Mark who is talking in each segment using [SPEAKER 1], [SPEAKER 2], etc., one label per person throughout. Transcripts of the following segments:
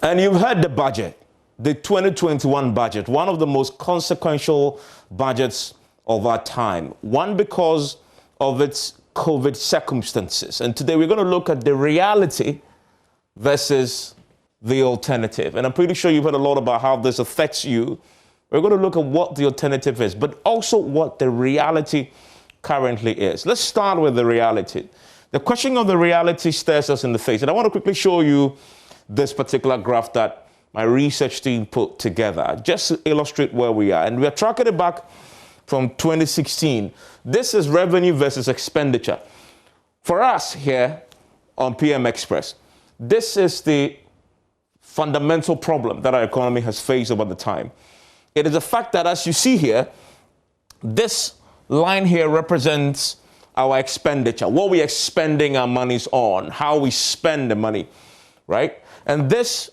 [SPEAKER 1] And you've heard the budget, the 2021 budget, one of the most consequential budgets of our time. One, because of its COVID circumstances. And today we're going to look at the reality versus the alternative. And I'm pretty sure you've heard a lot about how this affects you. We're going to look at what the alternative is, but also what the reality currently is. Let's start with the reality. The question of the reality stares us in the face. And I want to quickly show you this particular graph that my research team put together, just to illustrate where we are. And we are tracking it back from 2016. This is revenue versus expenditure. For us here on PM Express, this is the fundamental problem that our economy has faced over the time. It is a fact that, as you see here, this line here represents our expenditure, what we are spending our monies on, how we spend the money, right? And this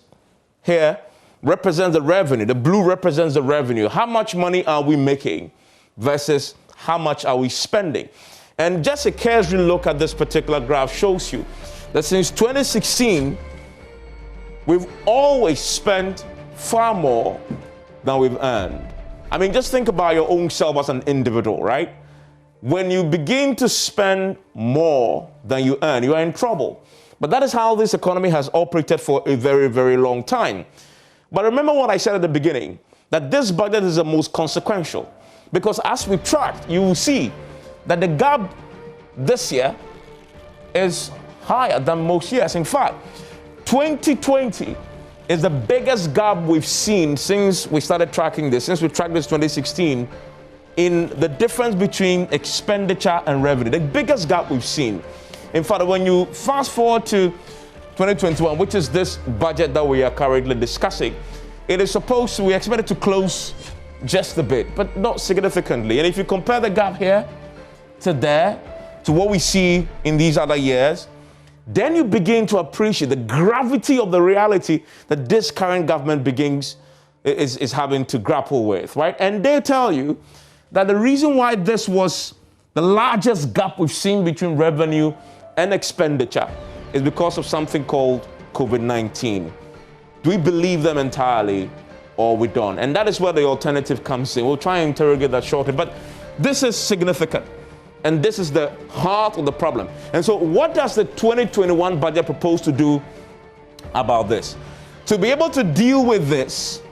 [SPEAKER 1] here represents the revenue. The blue represents the revenue. How much money are we making versus how much are we spending? And just a cursory look at this particular graph shows you that since 2016, we've always spent far more than we've earned. I mean, just think about your own self as an individual, right? When you begin to spend more than you earn, you are in trouble. But that is how this economy has operated for a very, very long time. But remember what I said at the beginning, that this budget is the most consequential. Because as we tracked, you will see that the gap this year is higher than most years. In fact, 2020 is the biggest gap we've seen since we started tracking this, since we tracked this 2016, in the difference between expenditure and revenue, the biggest gap we've seen. In fact, when you fast forward to 2021, which is this budget that we are currently discussing, it is supposed to, we expect it to close just a bit, but not significantly. And if you compare the gap here to there, to what we see in these other years, then you begin to appreciate the gravity of the reality that this current government is having to grapple with, right? And they tell you that the reason why this was the largest gap we've seen between revenue and expenditure is because of something called COVID-19. Do we believe them entirely or we don't? And that is where the alternative comes in. We'll try and interrogate that shortly, but this is significant. And this is the heart of the problem. And so what does the 2021 budget propose to do about this? To be able to deal with this,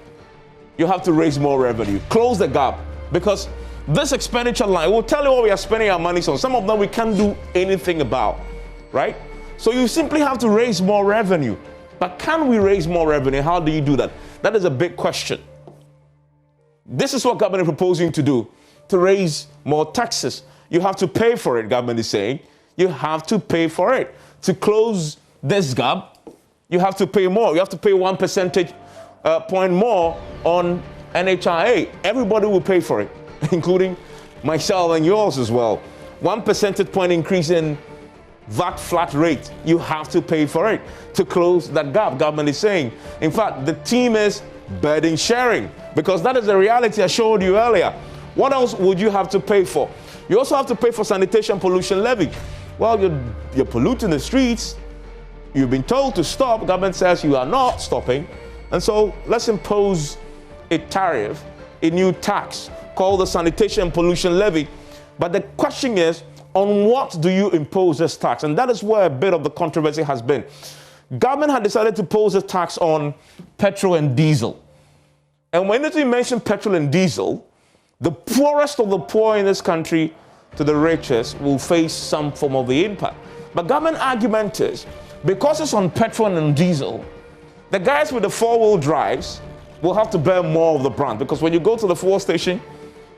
[SPEAKER 1] you have to raise more revenue, close the gap, because this expenditure line will tell you what we are spending our money on. Some of them we can't do anything about, right? So you simply have to raise more revenue. But can we raise more revenue? How do you do that? That is a big question. This is what government is proposing to do, to raise more taxes. You have to pay for it, government is saying. You have to pay for it. To close this gap, you have to pay more. You have to pay 1 percentage point more on NHIA. Everybody will pay for it, including myself and yours as well. 1 percentage point increase in VAT flat rate. You have to pay for it to close that gap, government is saying. In fact, the team is burden sharing, because that is the reality I showed you earlier. What else would you have to pay for? You also have to pay for sanitation pollution levy. Well, you're polluting the streets. You've been told to stop. Government says you are not stopping. And so let's impose a tariff, a new tax called the sanitation pollution levy. But the question is, on what do you impose this tax? And that is where a bit of the controversy has been. Government had decided to impose a tax on petrol and diesel. And when you mention petrol and diesel, the poorest of the poor in this country to the richest will face some form of the impact. But government argument is, because it's on petrol and diesel, the guys with the four-wheel drives will have to bear more of the brunt. Because when you go to the fuel station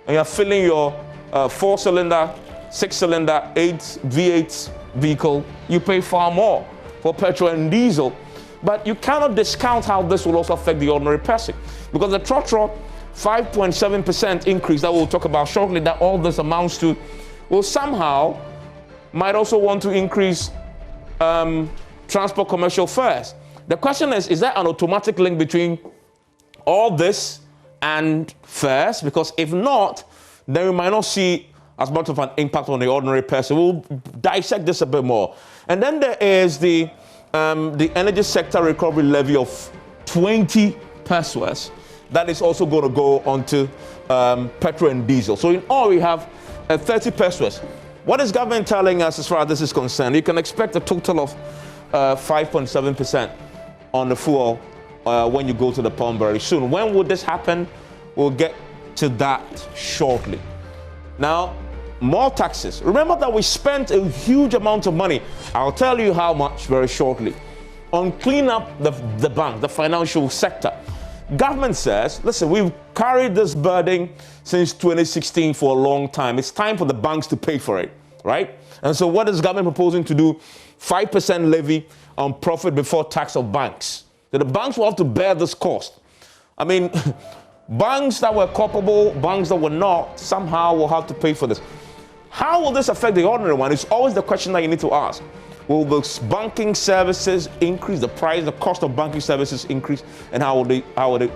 [SPEAKER 1] and you're filling your 4-cylinder, 6-cylinder, 8 V8 vehicle, you pay far more for petrol and diesel. But you cannot discount how this will also affect the ordinary person. Because the trotro 5.7% increase that we'll talk about shortly, that all this amounts to, will somehow might also want to increase transport commercial fares. The question is there an automatic link between all this and fares? Because if not, then we might not see as much of an impact on the ordinary person. We'll dissect this a bit more. And then there is the energy sector recovery levy of 20 pesos that is also going to go onto petrol and diesel. So in all, we have 30 pesos. What is government telling us as far as this is concerned? You can expect a total of 5.7% on the fuel when you go to the pump very soon. When would this happen? We'll get to that shortly. Now, more taxes. Remember that we spent a huge amount of money. I'll tell you how much very shortly. On clean up the bank, the financial sector. Government says, listen, we've carried this burden since 2016 for a long time. It's time for the banks to pay for it, right? And so what is government proposing to do? 5% levy on profit before tax of banks. So the banks will have to bear this cost. I mean, banks that were culpable, banks that were not, somehow will have to pay for this. How will this affect the ordinary one? It's always the question that you need to ask. Will the banking services increase, the price, the cost of banking services increase, and how will they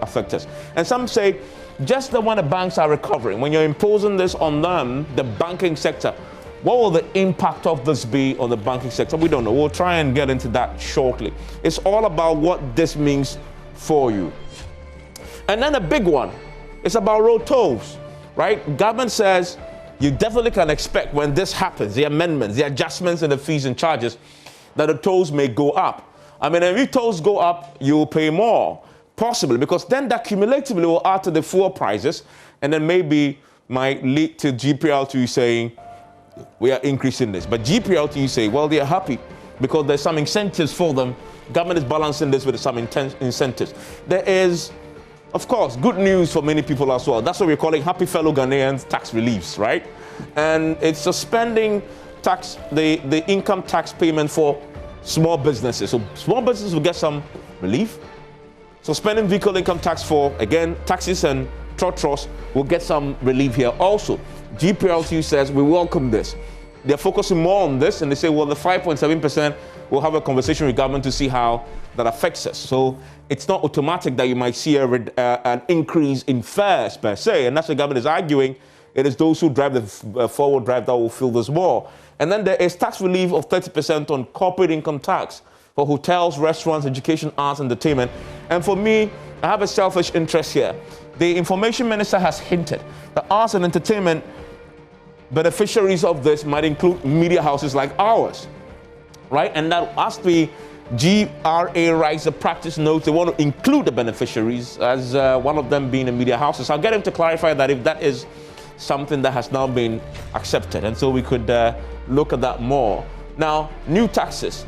[SPEAKER 1] affect us? And some say, just when the banks are recovering, when you're imposing this on them, the banking sector, what will the impact of this be on the banking sector? We don't know. We'll try and get into that shortly. It's all about what this means for you. And then a big one, it's about road tolls, right? Government says, you definitely can expect when this happens, the amendments, the adjustments in the fees and charges, that the tolls may go up. I mean, if tolls go up, you'll pay more, possibly, because then that cumulatively will add to the fuel prices, and then maybe might lead to GPLT saying, we are increasing this. But GPLT say, well, they are happy because there's some incentives for them. Government is balancing this with some incentives. There is, of course, good news for many people as well. That's what we're calling happy fellow Ghanaians tax reliefs, right? And it's suspending tax, the income tax payment for small businesses. So small businesses will get some relief. Suspending vehicle income tax for, again, taxis and trotros will get some relief here also. GPLT says we welcome this. They're focusing more on this, and they say, well, the 5.7%, we'll have a conversation with government to see how that affects us. So it's not automatic that you might see an increase in fares per se, and that's what government is arguing. It is those who drive the forward drive that will feel this more. And then there is tax relief of 30% on corporate income tax for hotels, restaurants, education, arts, entertainment. And for me, I have a selfish interest here. The information minister has hinted that arts and entertainment beneficiaries of this might include media houses like ours, right? And that as the GRA writes a practice note, they want to include the beneficiaries as one of them being the media houses. I'll get him to clarify that if that is something that has now been accepted, and so we could look at that more. Now, new taxes,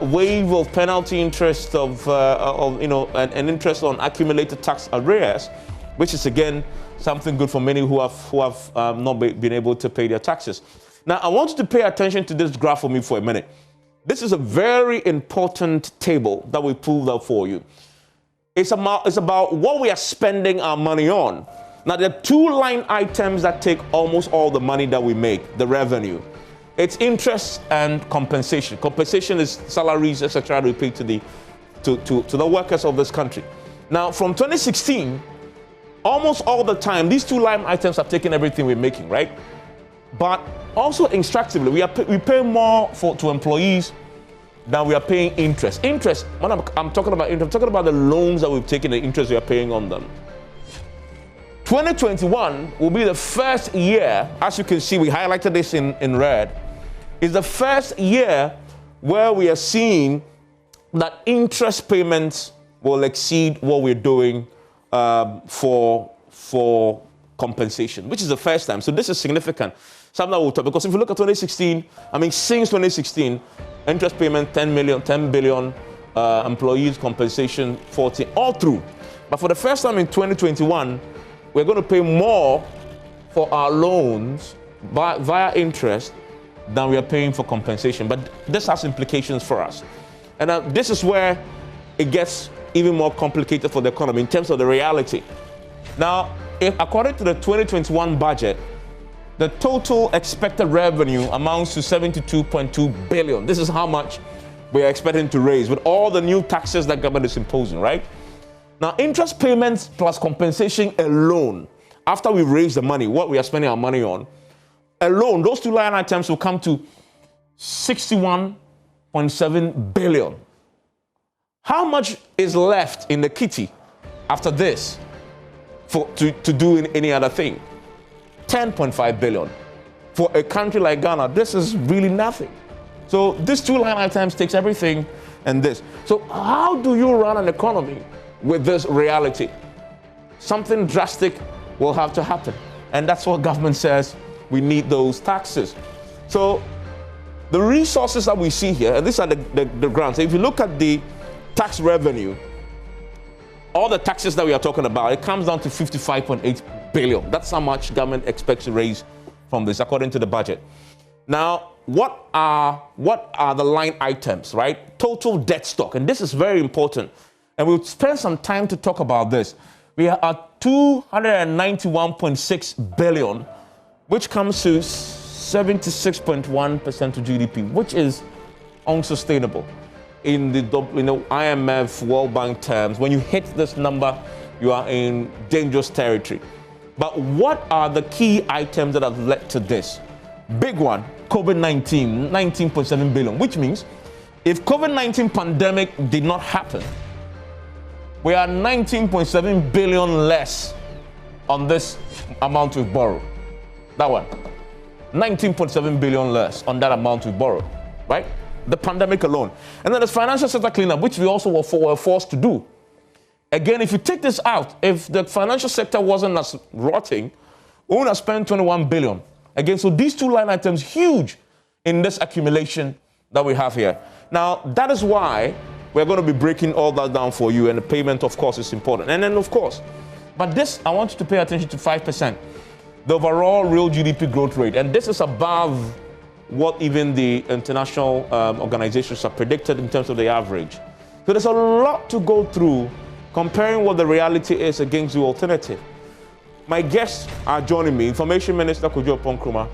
[SPEAKER 1] waive of penalty interest of an interest on accumulated tax arrears, which is again something good for many who have not been able to pay their taxes. Now, I want you to pay attention to this graph for me for a minute. This is a very important table that we pulled out for you. It's about what we are spending our money on. Now, there are two line items that take almost all the money that we make, the revenue. It's interest and compensation. Compensation is salaries, etc., we pay to the workers of this country. Now, from 2016, almost all the time, these two line items have taken everything we're making, right? But also instructively, we pay more to employees than we are paying interest. Interest, when I'm talking about interest, I'm talking about the loans that we've taken, the interest we are paying on them. 2021 will be the first year, as you can see, we highlighted this in red, is the first year where we are seeing that interest payments will exceed what we're doing for compensation, which is the first time. So this is significant. Something that we'll talk, because if you look at 2016, since 2016, interest payment 10 billion, employees compensation 14, all through. But for the first time in 2021, we're going to pay more for our loans via interest than we are paying for compensation. But this has implications for us. And this is where it gets even more complicated for the economy in terms of the reality. Now, according to the 2021 budget, the total expected revenue amounts to 72.2 billion. This is how much we are expecting to raise with all the new taxes that government is imposing, right? Now, interest payments plus compensation alone, after we raise the money, what we are spending our money on, alone, those two line items will come to 61.7 billion. How much is left in the kitty after this to do any other thing? 10.5 billion. For a country like Ghana, this is really nothing. So these two line items takes everything and this. So how do you run an economy with this reality? Something drastic will have to happen. And that's what government says, we need those taxes. So the resources that we see here, and these are the grants. If you look at the tax revenue, all the taxes that we are talking about, it comes down to 55.8 billion. That's how much government expects to raise from this, according to the budget. Now, what are the line items, right? Total debt stock, and this is very important. And we'll spend some time to talk about this. We are at 291.6 billion, which comes to 76.1% of GDP, which is unsustainable. In the IMF, World Bank terms, when you hit this number, you are in dangerous territory. But what are the key items that have led to this? Big one, COVID-19, 19.7 billion, which means if COVID-19 pandemic did not happen, we are 19.7 billion less on this amount we borrowed. That one, 19.7 billion less on that amount we borrowed, right? The pandemic alone. And then there's financial sector cleanup, which we also were forced to do. Again, if you take this out, if the financial sector wasn't as rotting, we would have spent 21 billion. Again, so these two line items, huge in this accumulation that we have here. Now, that is why we're going to be breaking all that down for you, and the payment, of course, is important. And then, of course, but this, I want you to pay attention to 5%, the overall real GDP growth rate. And this is above what even the international organizations have predicted in terms of the average. So there's a lot to go through comparing what the reality is against the alternative. My guests are joining me, Information Minister Kojo Nkrumah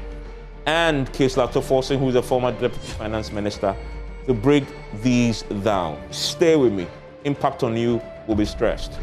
[SPEAKER 1] and Keisla Toforson, who is a former Deputy Finance Minister, to break these down. Stay with me. Impact on you will be stressed.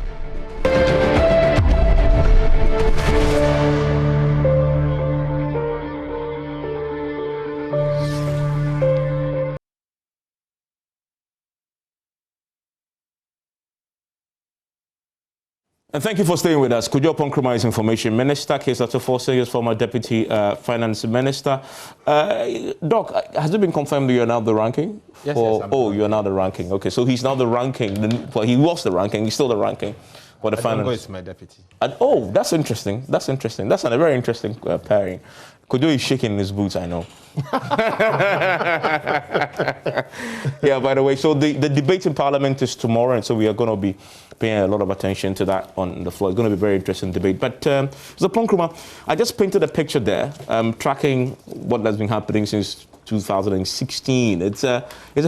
[SPEAKER 1] And thank you for staying with us. Kojo Nkrumah is Information Minister. Keisla Toforson is former Deputy Finance Minister. Doc, has it been confirmed that you're now the ranking?
[SPEAKER 2] Yes,
[SPEAKER 1] you're now the ranking. Okay, so he's now the ranking. Well, he was the ranking. He's still the ranking for the finance.
[SPEAKER 2] Is my deputy.
[SPEAKER 1] And, that's interesting. That's interesting. That's a very interesting pairing. Kojo is shaking in his boots, I know. Yeah, by the way, so the debate in Parliament is tomorrow, and so we are going to be paying a lot of attention to that on the floor. It's going to be a very interesting debate. But Mr. Nkrumah, I just painted a picture there, tracking what has been happening since 2016. It's a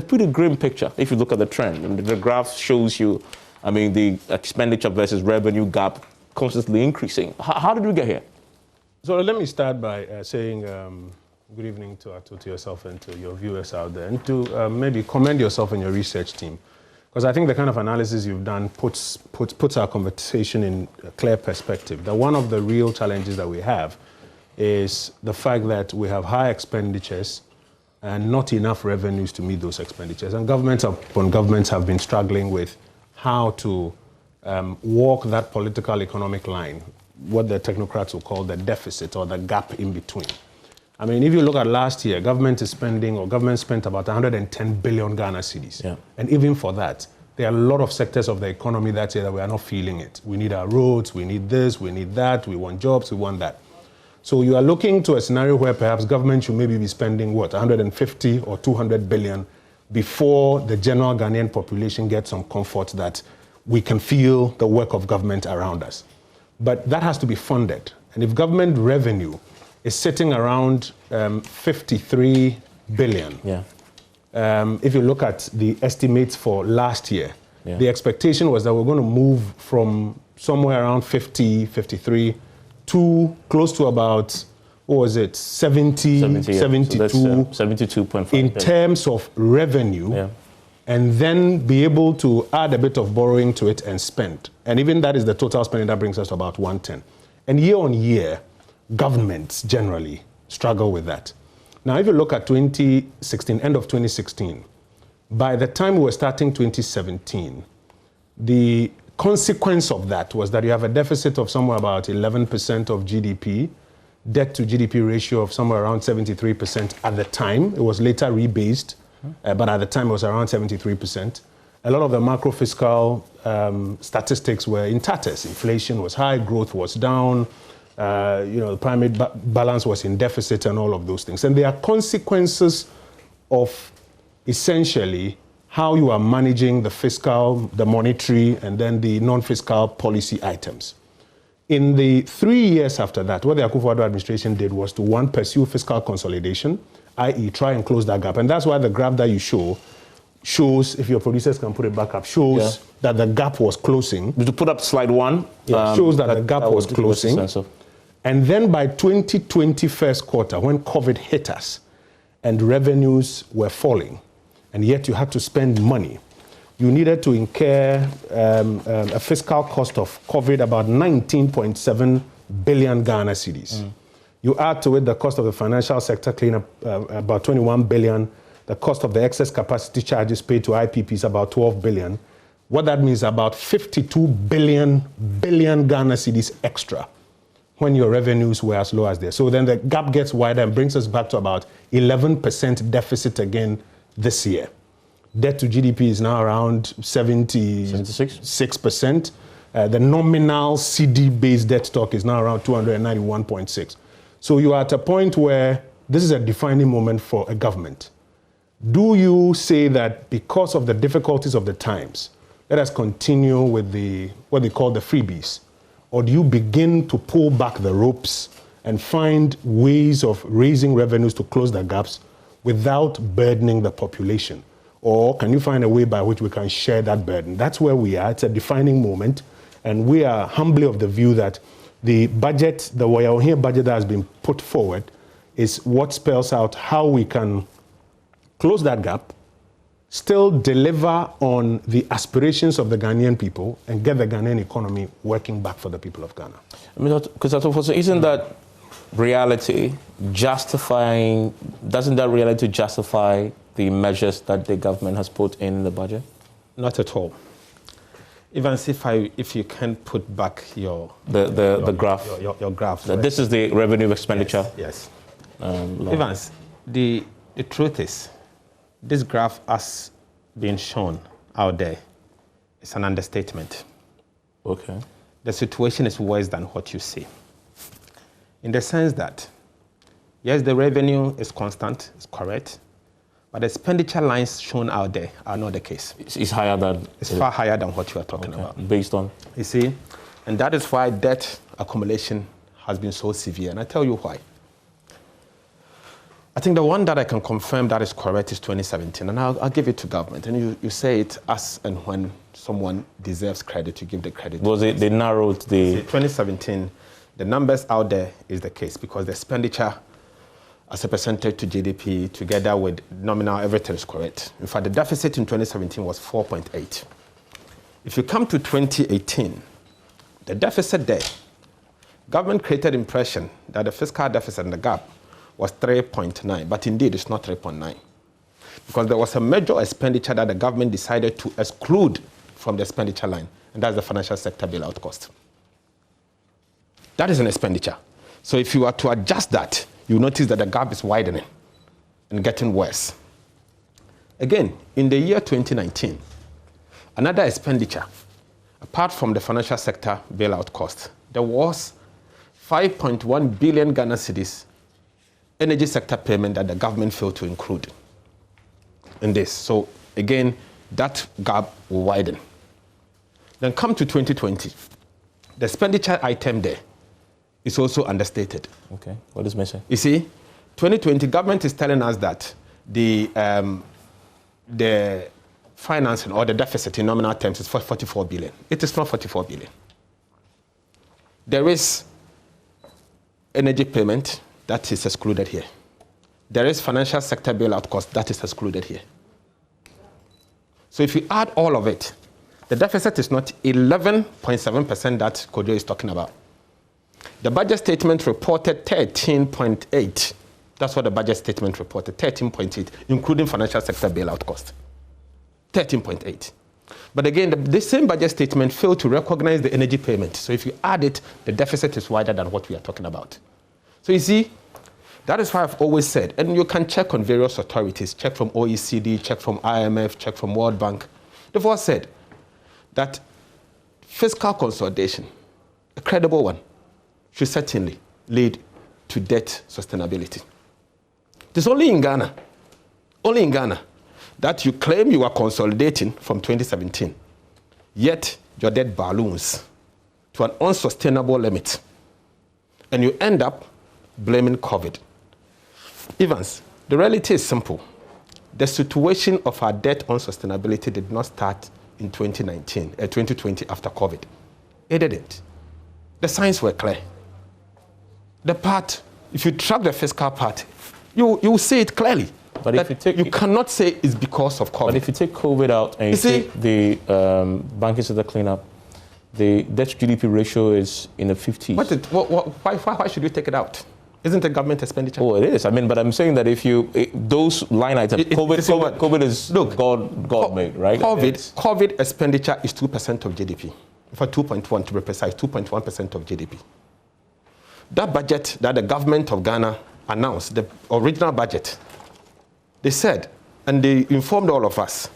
[SPEAKER 1] pretty grim picture if you look at the trend. I mean, the graph shows you, I mean, the expenditure versus revenue gap constantly increasing. How did we get here?
[SPEAKER 3] So let me start by saying good evening to yourself and to your viewers out there, and to maybe commend yourself and your research team, because I think the kind of analysis you've done puts our conversation in a clear perspective. That one of the real challenges that we have is the fact that we have high expenditures and not enough revenues to meet those expenditures. And governments upon governments have been struggling with how to walk that political economic line, what the technocrats will call the deficit or the gap in between. I mean, if you look at last year, government spent about 110 billion Ghana cedis.
[SPEAKER 1] Yeah.
[SPEAKER 3] And even for that, there are a lot of sectors of the economy that say that we are not feeling it. We need our roads, we need this, we need that, we want jobs, we want that. So you are looking to a scenario where perhaps government should maybe be spending, 150 or 200 billion before the general Ghanaian population gets some comfort that we can feel the work of government around us. But that has to be funded. And if government revenue is sitting around 53 billion,
[SPEAKER 1] yeah.
[SPEAKER 3] If you look at the estimates for last year,
[SPEAKER 1] yeah.
[SPEAKER 3] The expectation was that we're going to move from somewhere around 50, 53 to close to about, 70
[SPEAKER 1] yeah.
[SPEAKER 3] 72,
[SPEAKER 1] So 72.5
[SPEAKER 3] in terms of revenue.
[SPEAKER 1] Yeah.
[SPEAKER 3] And then be able to add a bit of borrowing to it and spend. And even that is the total spending that brings us to about 110. And year on year, governments generally struggle with that. Now, if you look at 2016, end of 2016, By the time we were starting 2017, the consequence of that was that you have a deficit of somewhere about 11% of GDP, debt to GDP ratio of somewhere around 73% at the time. It was later rebased, but at the time it was around 73%. A lot of the macro fiscal statistics were in tatters. Inflation was high, growth was down, the primary balance was in deficit and all of those things. And there are consequences of essentially how you are managing the fiscal, the monetary, and then the non-fiscal policy items. In the 3 years after that, what the Akufo-Addo administration did was to, one, pursue fiscal consolidation, i.e. try and close that gap. And that's why the graph that you shows, if your producers can put it back up, shows that the gap was closing.
[SPEAKER 1] To put up slide 1.
[SPEAKER 3] Shows that the gap was closing. And then by 2020 first quarter, when COVID hit us and revenues were falling, and yet you had to spend money, you needed to incur a fiscal cost of COVID about 19.7 billion Ghana cedis. You add to it the cost of the financial sector cleanup, about 21 billion, the cost of the excess capacity charges paid to IPPs, about 12 billion. What that means, about 52 billion Ghana cedis extra when your revenues were as low as they. So then the gap gets wider and brings us back to about 11% deficit again this year. Debt to GDP is now around 76%. The nominal CD-based debt stock is now around 291.6. So you are at a point where this is a defining moment for a government. Do you say that because of the difficulties of the times, let us continue with what they call the freebies? Or do you begin to pull back the ropes and find ways of raising revenues to close the gaps without burdening the population? Or can you find a way by which we can share that burden? That's where we are. It's a defining moment. And we are humbly of the view that the budget, the Wayaohia budget that has been put forward, is what spells out how we can close that gap, still deliver on the aspirations of the Ghanaian people, and get the Ghanaian economy working back for the people of Ghana.
[SPEAKER 1] I mean, because isn't that reality doesn't that reality justify the measures that the government has put in the budget?
[SPEAKER 2] Not at all. Even if you can put back your
[SPEAKER 1] graph.
[SPEAKER 2] Your graph.
[SPEAKER 1] This is the revenue expenditure.
[SPEAKER 2] Yes. Evans, the truth is, this graph has been shown out there. It's an understatement.
[SPEAKER 1] Okay.
[SPEAKER 2] The situation is worse than what you see. In the sense that, yes, the revenue is constant, it's correct, but the expenditure lines shown out there are not the case.
[SPEAKER 1] It's higher than...
[SPEAKER 2] It's far higher than what you are talking about.
[SPEAKER 1] Based on?
[SPEAKER 2] You see, and that is why debt accumulation has been so severe, and I tell you why. I think the one that I can confirm that is correct is 2017, and I'll give it to government. And you say it as and when someone deserves credit, you give the credit.
[SPEAKER 1] They narrowed the...
[SPEAKER 2] See, 2017, the numbers out there is the case because the expenditure as a percentage to GDP together with nominal, everything is correct. In fact, the deficit in 2017 was 4.8. If you come to 2018, the deficit there, government created impression that the fiscal deficit and the gap was 3.9, but indeed it's not 3.9. Because there was a major expenditure that the government decided to exclude from the expenditure line, and that's the financial sector bailout cost. That is an expenditure. So if you are to adjust that, you notice that the gap is widening and getting worse. Again, in the year 2019, another expenditure, apart from the financial sector bailout cost, there was 5.1 billion Ghana cedis energy sector payment that the government failed to include in this. So again, that gap will widen. Then come to 2020. The expenditure item there is also understated.
[SPEAKER 1] Okay, what is missing?
[SPEAKER 2] You see, 2020, government is telling us that the financing or the deficit in nominal terms is 44 billion. It is not 44 billion. There is energy payment that is excluded here. There is financial sector bailout cost that is excluded here. So if you add all of it, the deficit is not 11.7% that Kojo is talking about. The budget statement reported 13.8. That's what the budget statement reported, 13.8, including financial sector bailout cost. 13.8. But again, the same budget statement failed to recognize the energy payment. So if you add it, the deficit is wider than what we are talking about. So you see, that is why I've always said, and you can check on various authorities, check from OECD, check from IMF, check from World Bank. They've all said that fiscal consolidation, a credible one, should certainly lead to debt sustainability. It is only in Ghana, that you claim you are consolidating from 2017, yet your debt balloons to an unsustainable limit, and you end up blaming COVID. Evans, the reality is simple. The situation of our debt unsustainability did not start in 2020 after COVID. It didn't. The signs were clear. The part, if you track the fiscal part, you will see it clearly.
[SPEAKER 1] But if you
[SPEAKER 2] cannot say it's because of COVID.
[SPEAKER 1] But if you take COVID out and you take the banking sector cleanup, the debt to GDP ratio is in the 50s.
[SPEAKER 2] Why should you take it out? Isn't it government expenditure?
[SPEAKER 1] Oh, it is. I mean, but I'm saying that if those line items, COVID is God made, right?
[SPEAKER 2] COVID expenditure is 2% of GDP. For 2.1 to be precise, 2.1% of GDP. That budget that the government of Ghana announced, the original budget, they said, and they informed all of us,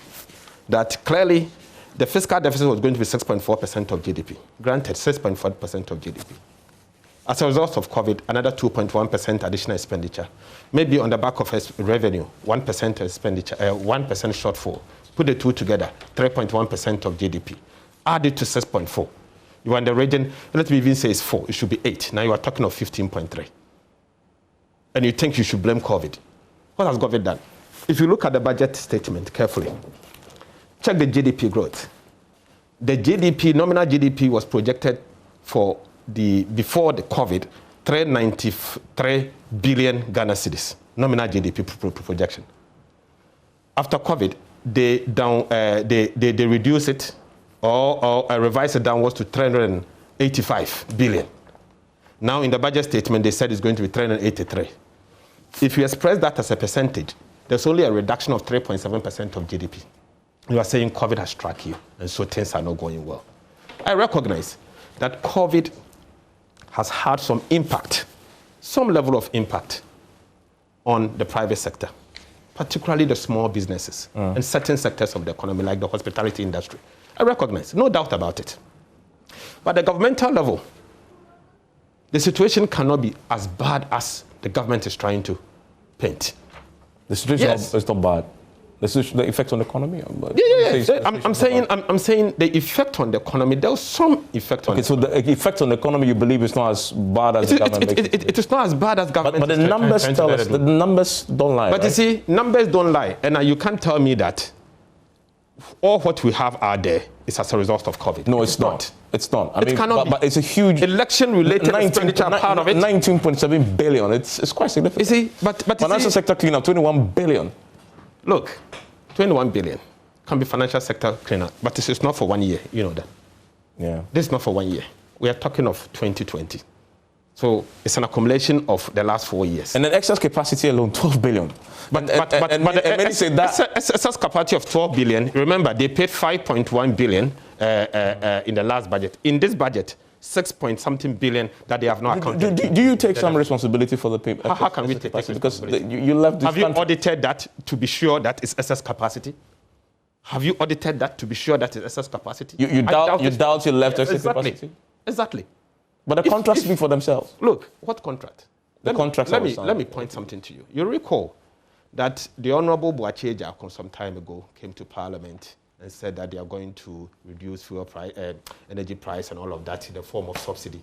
[SPEAKER 2] that clearly the fiscal deficit was going to be 6.4% of GDP. Granted, 6.4% of GDP. As a result of COVID, another 2.1% additional expenditure. Maybe on the back of revenue, 1% expenditure, 1% shortfall. Put the two together, 3.1% of GDP. Add it to 6.4. You are in the region, let me even say it's 4, it should be 8. Now you are talking of 15.3. And you think you should blame COVID. What has COVID done? If you look at the budget statement carefully, check the GDP growth. The GDP, nominal GDP was projected for before the COVID, 393 billion Ghana cedis, nominal GDP projection. After COVID, they reduce it or revise it downwards to 385 billion. Now in the budget statement, they said it's going to be 383. If you express that as a percentage, there's only a reduction of 3.7% of GDP. You are saying COVID has struck you, and so things are not going well. I recognize that COVID has had some impact, some level of impact on the private sector, particularly the small businesses and certain sectors of the economy, like the hospitality industry. I recognize, no doubt about it. But at the governmental level, the situation cannot be as bad as the government is trying to paint.
[SPEAKER 1] The situation is not bad. The effect on the economy?
[SPEAKER 2] I'm saying the effect on the economy, there was some effect on the economy.
[SPEAKER 1] So the effect on the economy you believe is not as bad as the government makes it?
[SPEAKER 2] It is not as bad as government.
[SPEAKER 1] But the numbers tell us, the numbers don't lie.
[SPEAKER 2] But you see, numbers don't lie. And you can't tell me that all what we have out there is as a result of COVID.
[SPEAKER 1] No, it's not. It's not.
[SPEAKER 2] It cannot be.
[SPEAKER 1] But it's a huge
[SPEAKER 2] election-related expenditure part of it.
[SPEAKER 1] 19.7 billion. It's quite significant.
[SPEAKER 2] You see, but
[SPEAKER 1] financial sector cleanup, 21 billion.
[SPEAKER 2] Look, 21 billion can be financial sector cleanup, but this is not for 1 year. You know that.
[SPEAKER 1] Yeah.
[SPEAKER 2] This is not for 1 year. We are talking of 2020. So it's an accumulation of the last 4 years.
[SPEAKER 1] And then excess capacity alone, 12 billion.
[SPEAKER 2] But many say that excess capacity of 12 billion, remember, they paid 5.1 billion in the last budget. In this budget, 6-point-something billion that they have not accounted.
[SPEAKER 1] Do you take some responsibility for the payment?
[SPEAKER 2] How can we take responsibility?
[SPEAKER 1] Because you left this
[SPEAKER 2] Have you audited that to be sure that it's excess capacity? Have you audited that to be sure that it's excess capacity?
[SPEAKER 1] You doubt you left excess capacity?
[SPEAKER 2] Exactly.
[SPEAKER 1] But the contracts speak for themselves.
[SPEAKER 2] Look, what contract? Let me point something to you. You recall that the Honorable Boakye Ejako some time ago came to Parliament and said that they are going to reduce fuel price, energy price and all of that in the form of subsidy.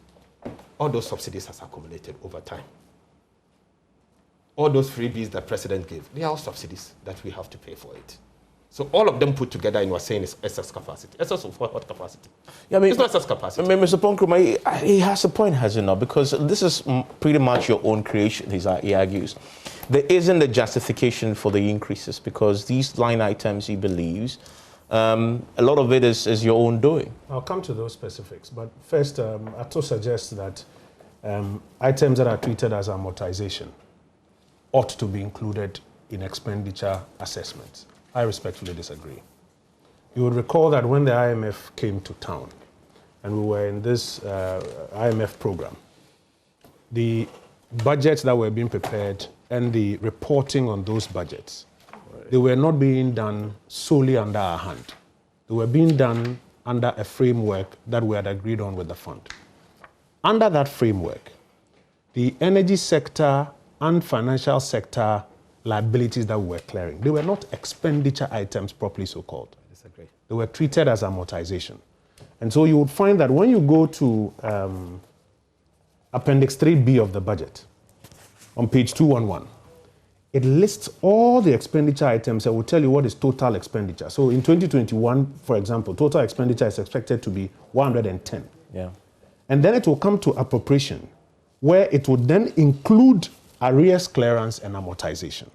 [SPEAKER 2] All those subsidies has accumulated over time. All those freebies that President gave, they are all subsidies that we have to pay for it. So all of them put together in what saying is excess capacity. Excess of what capacity?
[SPEAKER 1] Yeah, I mean,
[SPEAKER 2] it's not excess capacity.
[SPEAKER 1] I mean, Mr. Ponkruma, he has a point, has he not? Because this is pretty much your own creation, he argues. There isn't a justification for the increases because these line items, he believes, a lot of it is your own doing.
[SPEAKER 3] I'll come to those specifics. But first, Ato suggests that items that are treated as amortization ought to be included in expenditure assessments. I respectfully disagree. You would recall that when the IMF came to town, and we were in this IMF program, the budgets that were being prepared and the reporting on those budgets, they were not being done solely under our hand. They were being done under a framework that we had agreed on with the fund. Under that framework, the energy sector and financial sector liabilities that we were clearing, they were not expenditure items properly so-called.
[SPEAKER 2] I disagree.
[SPEAKER 3] They were treated as amortization. And so you would find that when you go to Appendix 3B of the budget, on page 211, it lists all the expenditure items and will tell you what is total expenditure. So in 2021, for example, total expenditure is expected to be 110.
[SPEAKER 1] Yeah.
[SPEAKER 3] And then it will come to appropriation, where it would then include arrears clearance and amortization.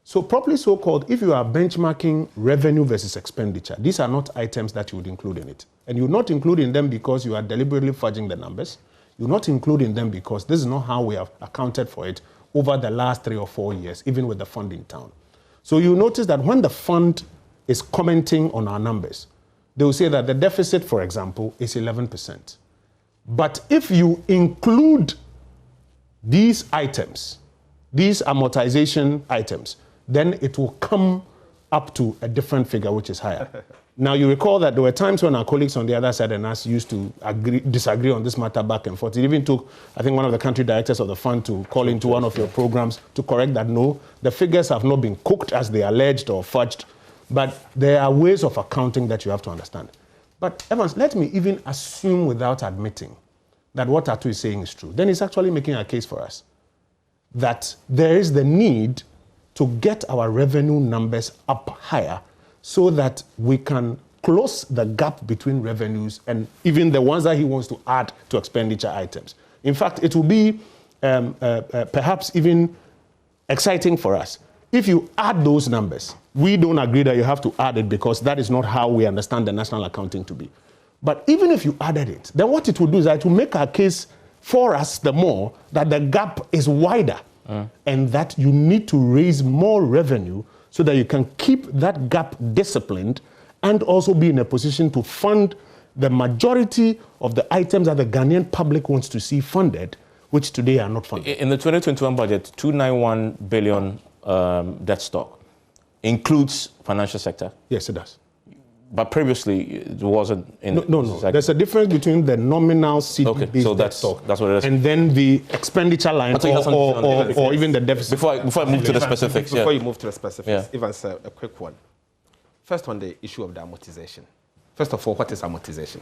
[SPEAKER 3] So properly so-called, if you are benchmarking revenue versus expenditure, these are not items that you would include in it. And you're not including them because you are deliberately fudging the numbers. You're not including them because this is not how we have accounted for it over the last 3 or 4 years, even with the fund in town. So you notice that when the fund is commenting on our numbers, they will say that the deficit, for example, is 11%. But if you include these items, these amortization items, then it will come up to a different figure, which is higher. Now, you recall that there were times when our colleagues on the other side and us used to disagree on this matter back and forth. It even took, I think, one of the country directors of the fund to call into one of your programs to correct that, no, the figures have not been cooked as they alleged or fudged, but there are ways of accounting that you have to understand. But Evans, let me even assume without admitting that what Atu is saying is true. Then he's actually making a case for us that there is the need to get our revenue numbers up higher so that we can close the gap between revenues and even the ones that he wants to add to expenditure items. In fact, it will be perhaps even exciting for us. If you add those numbers, we don't agree that you have to add it because that is not how we understand the national accounting to be. But even if you added it, then what it will do is that it will make our case for us the more that the gap is wider and that you need to raise more revenue so that you can keep that gap disciplined and also be in a position to fund the majority of the items that the Ghanaian public wants to see funded, which today are not funded.
[SPEAKER 1] In the 2021 budget, 291 billion debt stock includes financial sector.
[SPEAKER 3] Yes, it does.
[SPEAKER 1] But previously, it wasn't in...
[SPEAKER 3] No. There's a difference between the nominal CP-based debt stock
[SPEAKER 1] that's what it is.
[SPEAKER 3] and then the expenditure line or even the deficit.
[SPEAKER 1] Before I move to the specifics.
[SPEAKER 2] Before you move to the specifics, Evans, a quick one. First on the issue of the amortization. First of all, what is amortization?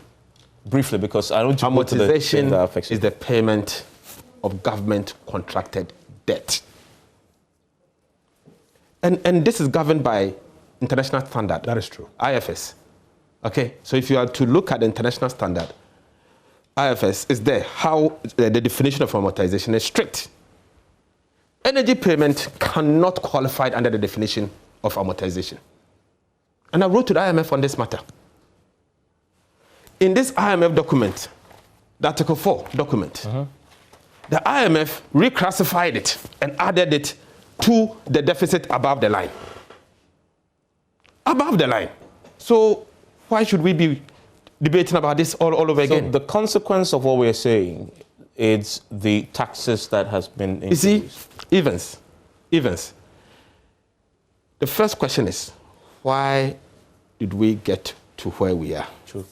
[SPEAKER 1] Briefly, because I don't want to go to the thing that affects
[SPEAKER 2] is the payment of government contracted debt. And this is governed by international standard.
[SPEAKER 3] That is true.
[SPEAKER 2] IFS. Okay, so if you are to look at the international standard, IFS is there. How the definition of amortization is strict. Energy payment cannot qualify under the definition of amortization. And I wrote to the IMF on this matter. In this IMF document, the Article 4 document, the IMF reclassified it and added it to the deficit above the line. Above the line. So why should we be debating about this all over again?
[SPEAKER 1] So the consequence of what we're saying is the taxes that has been introduced.
[SPEAKER 2] You see, Evans, the first question is, why did we get to where we are?
[SPEAKER 1] True.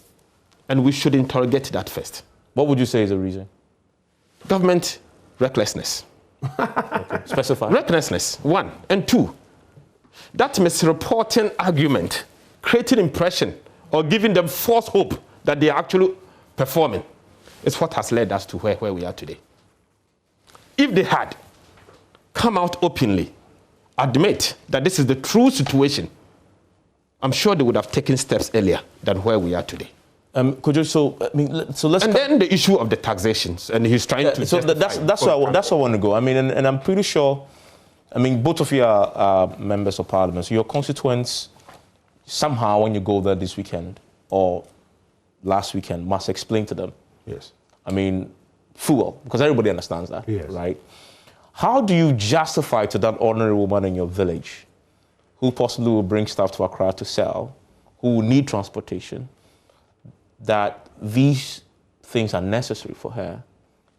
[SPEAKER 2] And we should interrogate that first.
[SPEAKER 1] What would you say is the reason?
[SPEAKER 2] Government recklessness.
[SPEAKER 1] Okay. Specify.
[SPEAKER 2] Recklessness, 1. And 2, that misreporting argument, creating impression or giving them false hope that they are actually performing, is what has led us to where we are today. If they had come out openly, admit that this is the true situation, I'm sure they would have taken steps earlier than where we are today.
[SPEAKER 1] Could you let's
[SPEAKER 2] and then the issue of the taxations, and he's trying to.
[SPEAKER 1] So that's where I want to go. I mean, and I'm pretty sure. I mean, both of you are members of parliament. So your constituents, somehow, when you go there this weekend or last weekend, must explain to them.
[SPEAKER 3] Yes.
[SPEAKER 1] I mean, fuel, because everybody understands that,
[SPEAKER 3] yes.
[SPEAKER 1] Right? How do you justify to that ordinary woman in your village, who possibly will bring stuff to Accra to sell, who will need transportation, that these things are necessary for her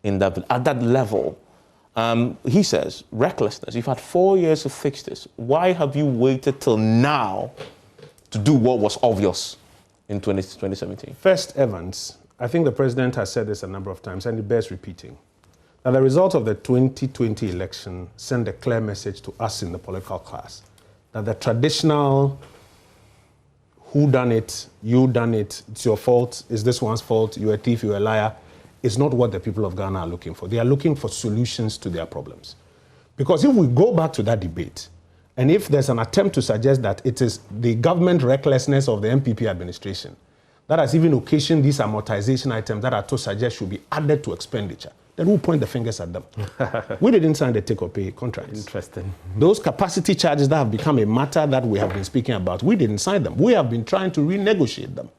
[SPEAKER 1] at that level. He says, recklessness. You've had 4 years to fix this. Why have you waited till now to do what was obvious in 2017?
[SPEAKER 3] First, Evans, I think the president has said this a number of times, and it bears repeating. Now, the result of the 2020 election sent a clear message to us in the political class that the traditional who done it, you done it, it's your fault, it's this one's fault, you're a thief, you're a liar, is not what the people of Ghana are looking for. They are looking for solutions to their problems. Because if we go back to that debate, and if there's an attempt to suggest that it is the government recklessness of the MPP administration that has even occasioned these amortization items that are to suggest should be added to expenditure, then we'll point the fingers at them. We didn't sign the take-or-pay contracts.
[SPEAKER 2] Interesting.
[SPEAKER 3] Those capacity charges that have become a matter that we have been speaking about, we didn't sign them. We have been trying to renegotiate them.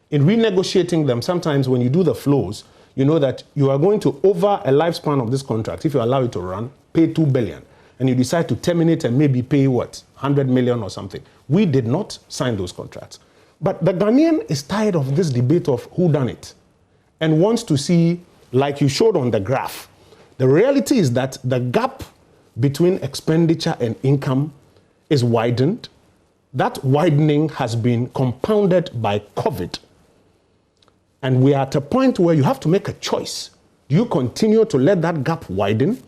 [SPEAKER 3] In renegotiating them, sometimes when you do the flows, you know that you are going to, over a lifespan of this contract, if you allow it to run, pay 2 billion. And you decide to terminate and maybe pay, 100 million or something. We did not sign those contracts. But the Ghanaian is tired of this debate of who done it and wants to see, like you showed on the graph, the reality is that the gap between expenditure and income is widened. That widening has been compounded by COVID. And we are at a point where you have to make a choice. Do you continue to let that gap widen?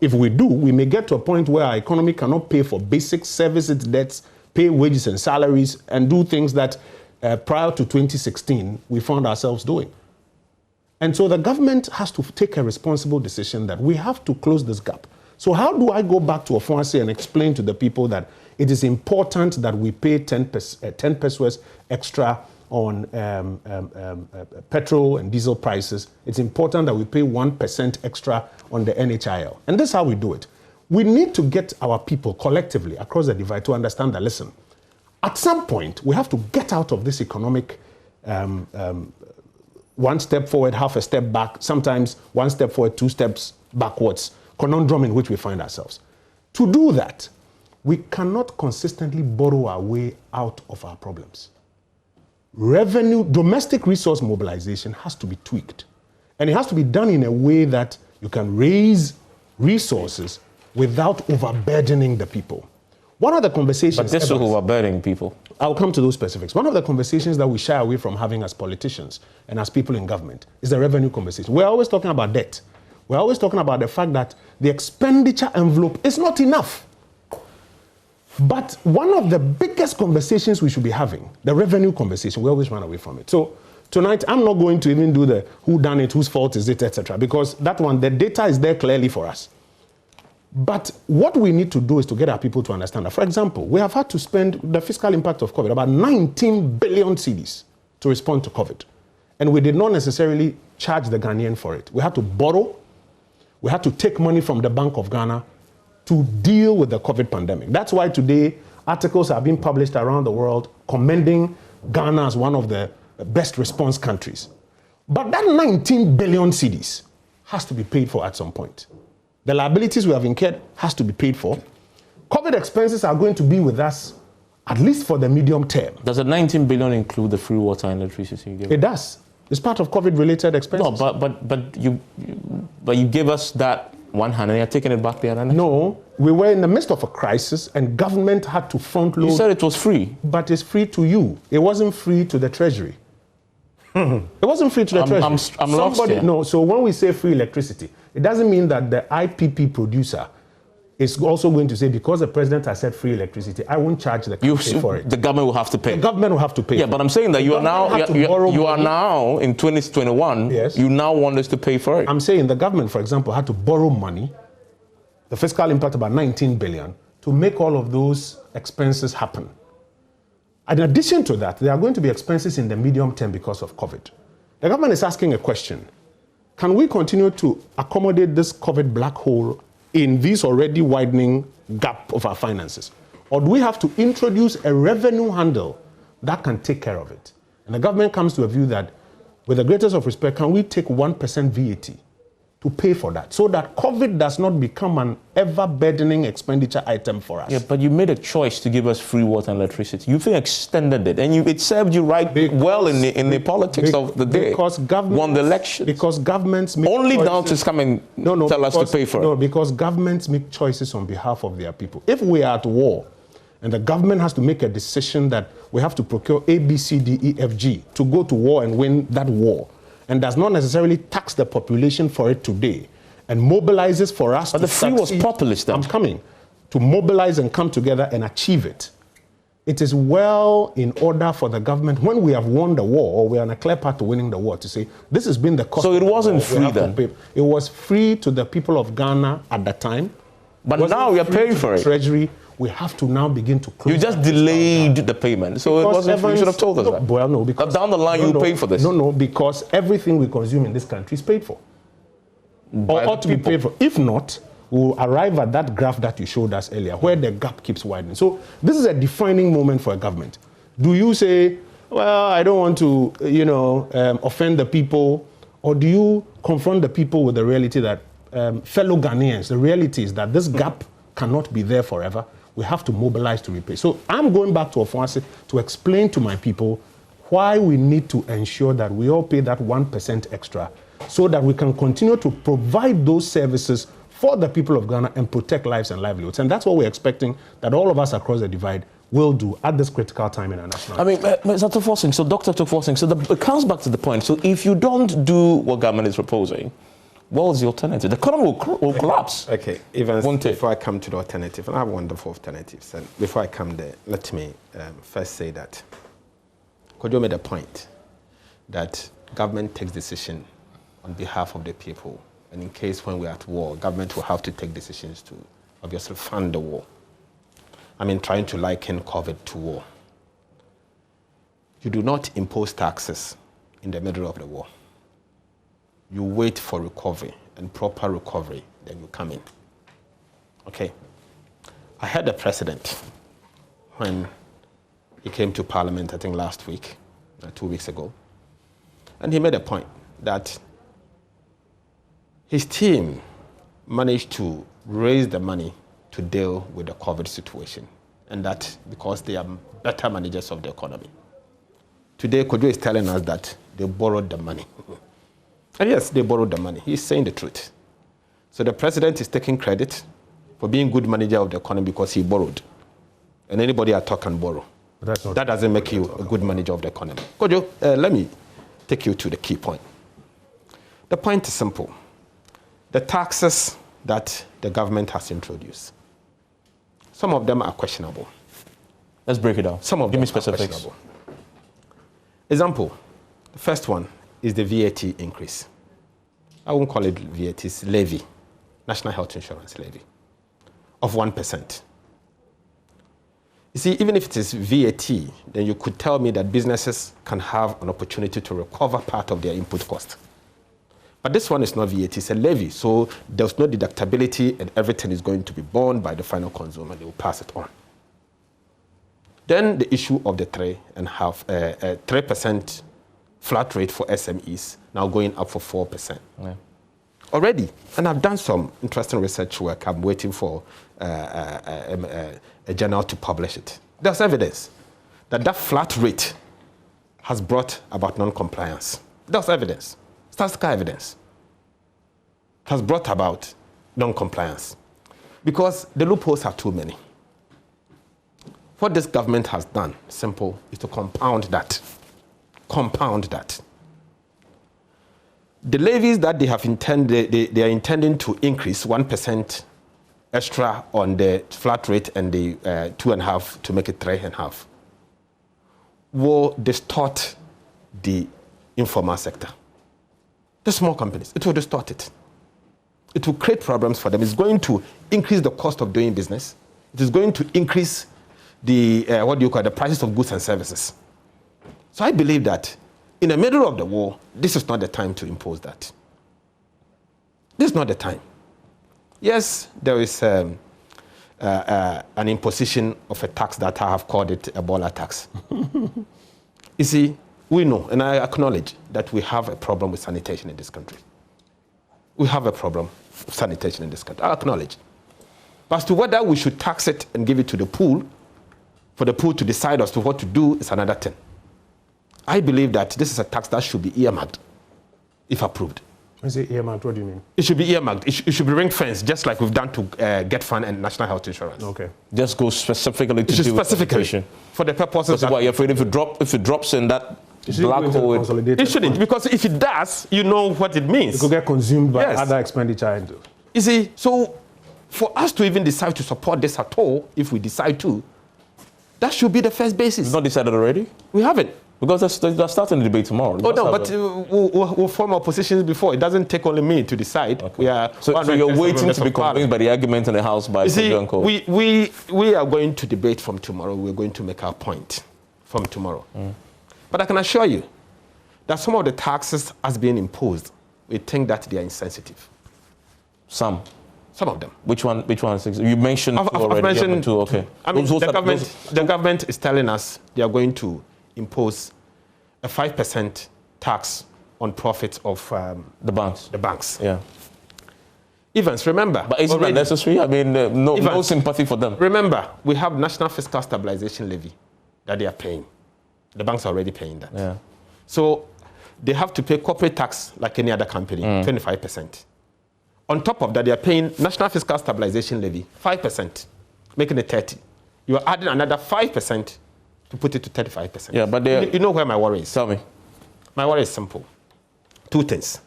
[SPEAKER 3] If we do, we may get to a point where our economy cannot pay for basic service its debts, pay wages and salaries, and do things that prior to 2016 we found ourselves doing. And so the government has to take a responsible decision that we have to close this gap. So how do I go back to Ofonse and explain to the people that it is important that we pay 10 pesos extra on petrol and diesel prices? It's important that we pay 1% extra on the NHIL. And this is how we do it. We need to get our people collectively across the divide to understand that, listen, at some point, we have to get out of this economic one step forward, half a step back, sometimes one step forward, 2 steps backwards conundrum in which we find ourselves. To do that, we cannot consistently borrow our way out of our problems. Revenue, domestic resource mobilization has to be tweaked. And it has to be done in a way that you can raise resources without overburdening the people. One of the conversations...
[SPEAKER 1] But this is overburdening people.
[SPEAKER 3] I'll come to those specifics. One of the conversations that we shy away from having as politicians and as people in government is the revenue conversation. We're always talking about debt. We're always talking about the fact that the expenditure envelope is not enough. But one of the biggest conversations we should be having, the revenue conversation, we always run away from it. So tonight, I'm not going to even do the who done it, whose fault is it, etc. Because that one, the data is there clearly for us. But what we need to do is to get our people to understand that. For example, we have had to spend the fiscal impact of COVID, about 19 billion cedis to respond to COVID. And we did not necessarily charge the Ghanaian for it. We had to borrow. We had to take money from the Bank of Ghana to deal with the COVID pandemic. That's why today articles are being published around the world commending Ghana as one of the best response countries. But that 19 billion cedis has to be paid for at some point. The liabilities we have incurred has to be paid for. COVID expenses are going to be with us at least for the medium term.
[SPEAKER 1] Does the 19 billion include the free water and electricity you gave?
[SPEAKER 3] It does. It's part of COVID-related expenses.
[SPEAKER 1] No, but you gave us that one hand and you're taking it back the other.
[SPEAKER 3] No, we were in the midst of a crisis and government had to front load.
[SPEAKER 1] You said it was free.
[SPEAKER 3] But it's free to you. It wasn't free to the treasury. It wasn't free to the treasury.
[SPEAKER 1] I'm lost here.
[SPEAKER 3] No, so when we say free electricity, it doesn't mean that the IPP producer is also going to say, because the president has said free electricity, I won't charge the country for it.
[SPEAKER 1] The government will have to pay.
[SPEAKER 3] The government will have to pay.
[SPEAKER 1] Yeah, but I'm saying that you are now in 2021.
[SPEAKER 3] Yes.
[SPEAKER 1] You now want us to pay for it.
[SPEAKER 3] I'm saying the government, for example, had to borrow money, the fiscal impact about 19 billion, to make all of those expenses happen. In addition to that, there are going to be expenses in the medium term because of COVID. The government is asking a question. Can we continue to accommodate this COVID black hole in this already widening gap of our finances? Or do we have to introduce a revenue handle that can take care of it? And the government comes to a view that, with the greatest of respect, can we take 1% VAT to pay for that, so that COVID does not become an ever-burdening expenditure item for us.
[SPEAKER 1] Yeah, but you made a choice to give us free water and electricity. You've extended it, and it served you well in the politics of the day.
[SPEAKER 3] Because governments
[SPEAKER 1] won the election.
[SPEAKER 3] Because governments make
[SPEAKER 1] only
[SPEAKER 3] choices.
[SPEAKER 1] now to come and tell us to pay for it.
[SPEAKER 3] No, because governments make choices on behalf of their people. If we are at war, and the government has to make a decision that we have to procure A, B, C, D, E, F, G to go to war and win that war, and does not necessarily tax the population for it today, and mobilizes for us
[SPEAKER 1] but
[SPEAKER 3] to
[SPEAKER 1] the free was populist then.
[SPEAKER 3] I'm coming. To mobilize and come together and achieve it. It is well in order for the government, when we have won the war, or we are on a clear path to winning the war, to say, this has been the cost.
[SPEAKER 1] So it wasn't free then?
[SPEAKER 3] It was free to the people of Ghana at the time.
[SPEAKER 1] But now we are paying for it.
[SPEAKER 3] Treasury, we have to now begin to close.
[SPEAKER 1] You just delayed the payment. So
[SPEAKER 3] because
[SPEAKER 1] it wasn't free. You should have told us that.
[SPEAKER 3] Well, no, because
[SPEAKER 1] down the line you pay for this.
[SPEAKER 3] No, because everything we consume in this country is paid for. Or ought to be paid for. If not, we'll arrive at that graph that you showed us earlier, where the gap keeps widening. So this is a defining moment for a government. Do you say, well, I don't want to, offend the people, or do you confront the people with the reality that, fellow Ghanaians, the reality is that this gap cannot be there forever. We have to mobilize to repay. So I'm going back to Ofonase to explain to my people why we need to ensure that we all pay that 1% extra, so that we can continue to provide those services for the people of Ghana and protect lives and livelihoods. And that's what we're expecting that all of us across the divide will do at this critical time in our national.
[SPEAKER 1] I mean, Mr. Toforsing, so Dr. Toforsing, so it comes back to the point. So if you don't do what government is proposing, what is the alternative? The economy will collapse.
[SPEAKER 2] Okay, before I come to the alternative, and I have wonderful alternatives, and before I come there, let me first say that Kojo made a point that government takes decision on behalf of the people, and in case when we're at war, government will have to take decisions to obviously fund the war. I mean, trying to liken COVID to war. You do not impose taxes in the middle of the war. You wait for recovery and proper recovery, then you come in. Okay. I had a president when he came to Parliament, I think last week, 2 weeks ago, and he made a point that his team managed to raise the money to deal with the COVID situation, and that because they are better managers of the economy. Today, Kojo is telling us that they borrowed the money. And yes, they borrowed the money. He's saying the truth. So the president is taking credit for being good manager of the economy because he borrowed. And anybody at all can borrow. That doesn't make you a good manager of the economy. Kojo, let me take you to the key point. The point is simple. The taxes that the government has introduced, some of them are questionable.
[SPEAKER 1] Let's break it down.
[SPEAKER 2] Some of them are questionable. Example, the first one is the VAT increase. I won't call it VAT, it's levy, National Health Insurance levy, of 1%. You see, even if it is VAT, then you could tell me that businesses can have an opportunity to recover part of their input cost. But this one is not VAT, it's a levy, so there's no deductibility and everything is going to be borne by the final consumer. They will pass it on. Then the issue of the 3% flat rate for SMEs, now going up for 4%. Yeah. Already, and I've done some interesting research work. I'm waiting for a journal to publish it. There's evidence that that flat rate has brought about non-compliance. There's evidence, statistical evidence, has brought about non-compliance because the loopholes are too many. What this government has done, simple, is to compound that. Compound that. The levies that they have intended, they are intending to increase 1% extra on the flat rate and the 2.5 to make it 3.5, will distort the informal sector. The small companies, it will distort it. It will create problems for them. It's going to increase the cost of doing business. It is going to increase the, the prices of goods and services. So I believe that in the middle of the war, this is not the time to impose that. This is not the time. Yes, there is an imposition of a tax that I have called it a Ebola tax. You see, we know, and I acknowledge that we have a problem with sanitation in this country. we have a problem with sanitation in this country. I acknowledge. But as to whether we should tax it and give it to the pool, for the pool to decide as to what to do, is another thing. I believe that this is a tax that should be earmarked, if approved.
[SPEAKER 3] Is it earmarked? What do you mean?
[SPEAKER 2] It should be earmarked. It should be ring-fenced, just like we've done to Get Fund and National Health Insurance.
[SPEAKER 3] Okay.
[SPEAKER 1] Just go specifically to do with sanitation.
[SPEAKER 2] For the purposes
[SPEAKER 1] That's why you're afraid if it drops in that black hole.
[SPEAKER 2] It shouldn't, because if it does, you know what it means.
[SPEAKER 3] It could get consumed by other expenditure.
[SPEAKER 2] You see, so for us to even decide to support this at all, if we decide to, that should be the first basis.
[SPEAKER 1] It's not decided already?
[SPEAKER 2] We haven't.
[SPEAKER 1] Because they're starting the debate tomorrow.
[SPEAKER 2] Oh, no, but we'll form our positions before. It doesn't take only me to decide.
[SPEAKER 1] Okay. So you're waiting to be convinced by the argument in the House by
[SPEAKER 2] we are going to debate from tomorrow. We're going to make our point from tomorrow. But I can assure you that some of the taxes as being imposed, we think that they are insensitive.
[SPEAKER 1] Some
[SPEAKER 2] of them.
[SPEAKER 1] Which one? You mentioned two already.
[SPEAKER 2] I've mentioned
[SPEAKER 1] two. Okay.
[SPEAKER 2] I mean, the government is telling us they are going to impose a 5% tax on profits of
[SPEAKER 1] the banks.
[SPEAKER 2] The banks.
[SPEAKER 1] Yeah.
[SPEAKER 2] Evans, remember.
[SPEAKER 1] But isn't that necessary? I mean, no sympathy for them.
[SPEAKER 2] Remember, we have National Fiscal Stabilization Levy that they are paying. The banks are already paying that.
[SPEAKER 1] Yeah.
[SPEAKER 2] So they have to pay corporate tax like any other company, 25%. On top of that, they are paying National Fiscal Stabilization Levy, 5%, making it 30%. You are adding another 5% to put it to 35%.
[SPEAKER 1] Yeah, but
[SPEAKER 2] you know where my worry is?
[SPEAKER 1] Tell me.
[SPEAKER 2] My worry is simple. Two things.